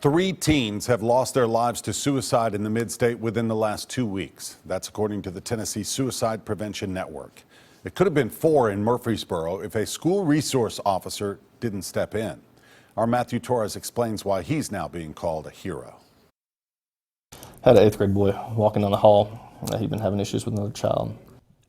3 teens have lost their lives to suicide in the mid-state within the last 2 weeks. That's according to the Tennessee Suicide Prevention Network. It could have been 4 in Murfreesboro if a school resource officer didn't step in. Our Matthew Torres explains why he's now being called a hero. Had an 8th grade boy walking down the hall. He'd been having issues with another child.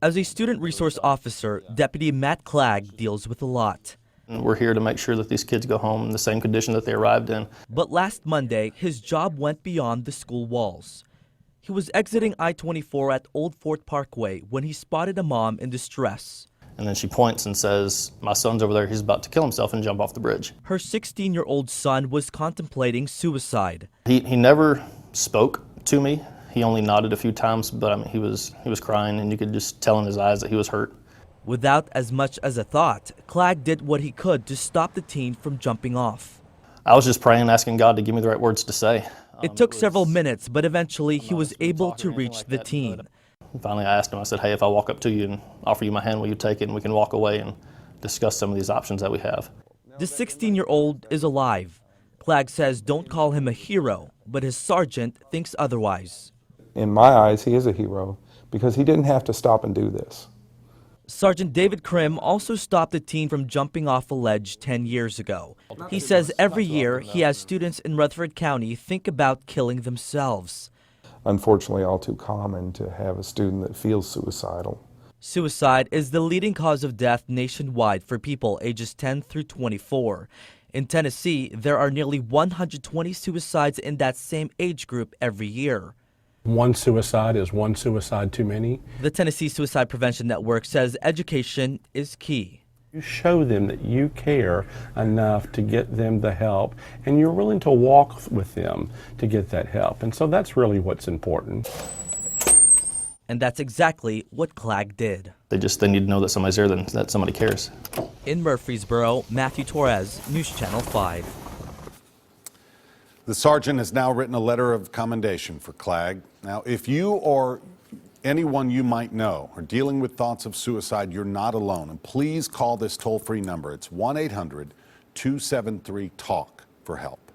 As a student resource officer, Deputy Matt Clagg deals with a lot. We're here to make sure that these kids go home in the same condition that they arrived in. But last Monday, his job went beyond the school walls. He was exiting I-24 at Old Fort Parkway when he spotted a mom in distress. And then she points and says, "My son's over there, he's about to kill himself and jump off the bridge." Her 16-year-old son was contemplating suicide. He never spoke to me. He only nodded a few times, but I mean, he was crying, and you could just tell in his eyes that he was hurt. Without as much as a thought, Clagg did what he could to stop the teen from jumping off. I was just praying, asking God to give me the right words to say. It took several minutes, but eventually he was able to reach the teen. Finally, I asked him, I said, "Hey, if I walk up to you and offer you my hand, will you take it and we can walk away and discuss some of these options that we have?" The 16-year-old is alive. Clagg says don't call him a hero, but his sergeant thinks otherwise. In my eyes, he is a hero because he didn't have to stop and do this. Sergeant David Krim also stopped a teen from jumping off a ledge 10 years ago. He says every year he has students in Rutherford County think about killing themselves. Unfortunately, all too common to have a student that feels suicidal. Suicide is the leading cause of death nationwide for people ages 10 through 24. In Tennessee, there are nearly 120 suicides in that same age group every year. One suicide is one suicide too many. The Tennessee Suicide Prevention Network says education is key. You show them that you care enough to get them the help, and you're willing to walk with them to get that help. And so that's really what's important. And that's exactly what Clagg did. They need to know that somebody's there, that somebody cares. In Murfreesboro, Matthew Torres, News Channel 5. The sergeant has now written a letter of commendation for Clagg. Now, if you or anyone you might know are dealing with thoughts of suicide, you're not alone. And please call this toll-free number. It's 1-800-273-TALK for help.